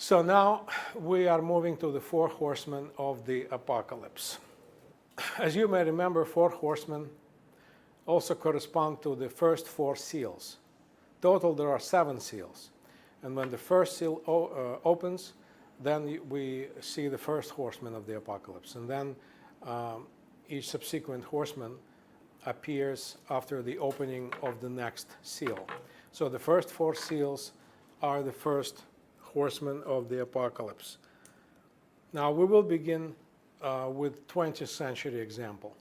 So now we are moving to the four horsemen of the apocalypse. As you may remember, four horsemen also correspond to the first four seals. Total, there are 7 seals. And when the first seal opens, then we see the first horseman of the apocalypse. And then each subsequent horseman appears after the opening of the next seal. So the first 4 seals are the first horsemen of the apocalypse. Now we will begin with 20th century example.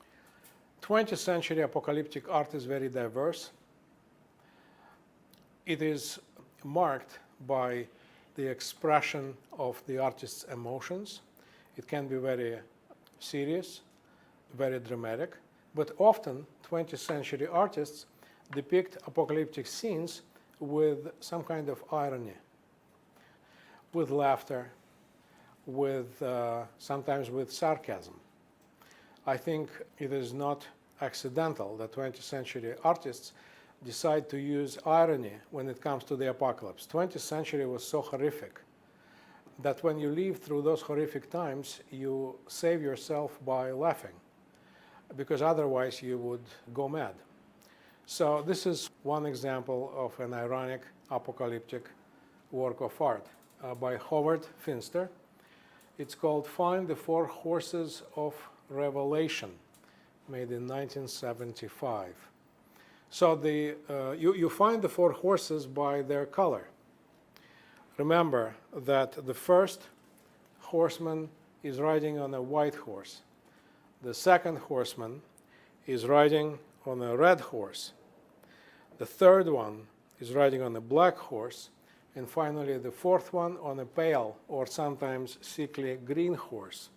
20th century apocalyptic art is very diverse. It is marked by the expression of the artist's emotions. It can be very serious, very dramatic, but often 20th century artists depict apocalyptic scenes with some kind of irony, with laughter, with sometimes with sarcasm. I think it is not accidental that 20th century artists decide to use irony when it comes to the apocalypse. 20th century was so horrific that when you live through those horrific times, you save yourself by laughing, because otherwise you would go mad. So this is one example of an ironic apocalyptic work of art by Howard Finster. It's called Find the Four Horses of Revelation, made in 1975. So you find the 4 horses by their color. Remember that the first horseman is riding on a white horse. The second horseman is riding on a red horse. The third one is riding on a black horse. And finally, the fourth one on a pale or sometimes sickly green horse.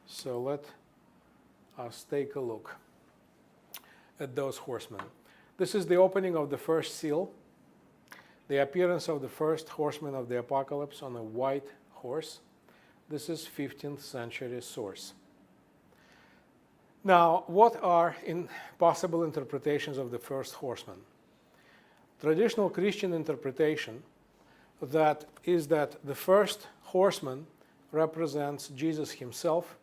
So let us take a look at those horsemen. This is the opening of the first seal, the appearance of the first horseman of the apocalypse on a white horse. This is 15th century source. Now, what are possible interpretations of the first horseman? Traditional Christian interpretation is that the first horseman represents Jesus himself,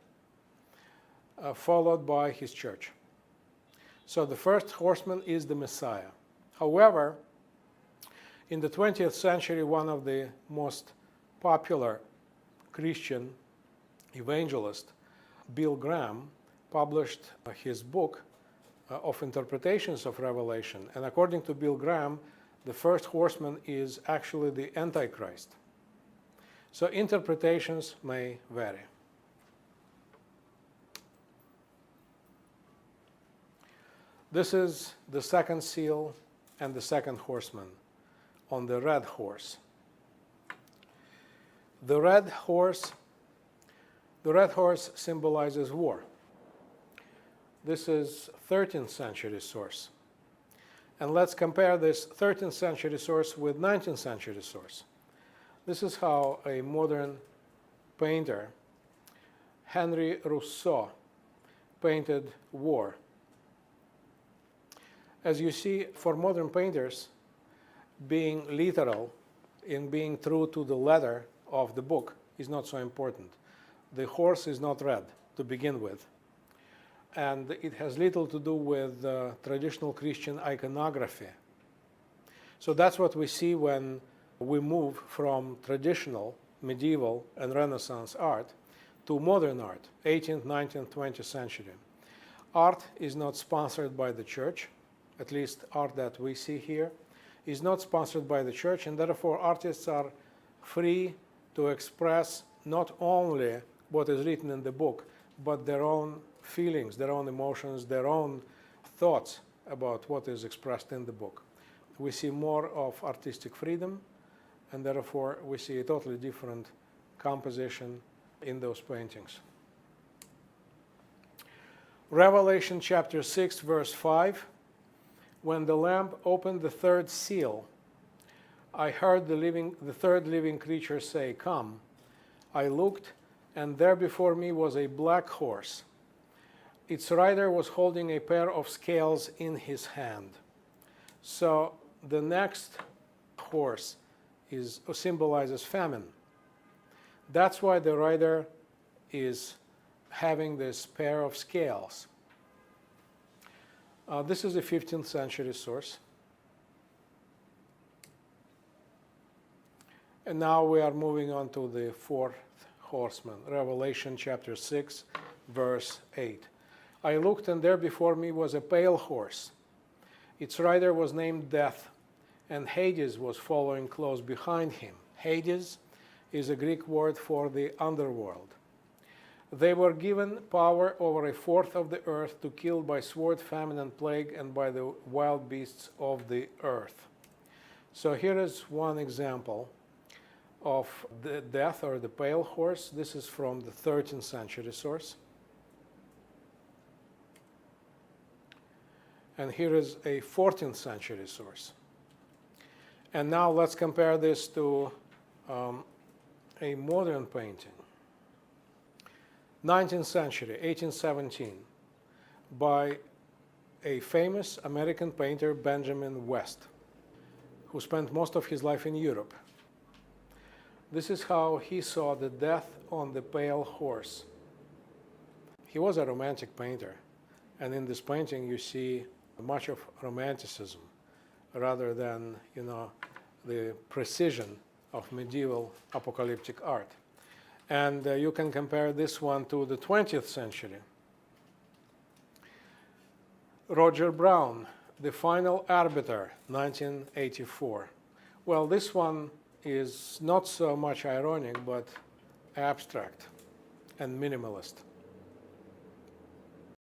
followed by his church. So the first horseman is the Messiah. However, in the 20th century, one of the most popular Christian evangelists, Bill Graham, published his book of interpretations of Revelation. And according to Bill Graham, the first horseman is actually the Antichrist. So interpretations may vary. This is the second seal and the second horseman on the red horse. The red horse symbolizes war. This is 13th century source. And let's compare this 13th century source with 19th century source. This is how a modern painter, Henri Rousseau, painted war. As you see, for modern painters, being literal in being true to the letter of the book is not so important. The horse is not red to begin with. And it has little to do with traditional Christian iconography. So that's what we see when we move from traditional, medieval, and Renaissance art to modern art, 18th, 19th, 20th century. Art is not sponsored by the church, at least art that we see here, is not sponsored by the church, and therefore artists are free to express not only what is written in the book, but their own feelings, their own emotions, their own thoughts about what is expressed in the book. We see more of artistic freedom, and therefore we see a totally different composition in those paintings. Revelation chapter 6, verse 5. When the Lamb opened the third seal, I heard the third living creature say, "Come." I looked, and there before me was a black horse. Its rider was holding a pair of scales in his hand. So the next horse symbolizes famine. That's why the rider is having this pair of scales. This is a 15th century source. And now we are moving on to the fourth horseman, Revelation chapter 6, verse 8. I looked, and there before me was a pale horse. Its rider was named Death, and Hades was following close behind him. Hades is a Greek word for the underworld. They were given power over a fourth of the earth to kill by sword, famine, and plague, and by the wild beasts of the earth. So here is one example of the death, or the pale horse. This is from the 13th century source. And here is a 14th century source. And now let's compare this to a modern painting. 19th century, 1817, by a famous American painter, Benjamin West, who spent most of his life in Europe. This is how he saw the death on the pale horse. He was a romantic painter, and in this painting you see much of romanticism rather than, the precision of medieval apocalyptic art. And you can compare this one to the 20th century. Roger Brown, The Final Arbiter, 1984. Well, this one is not so much ironic, but abstract and minimalist.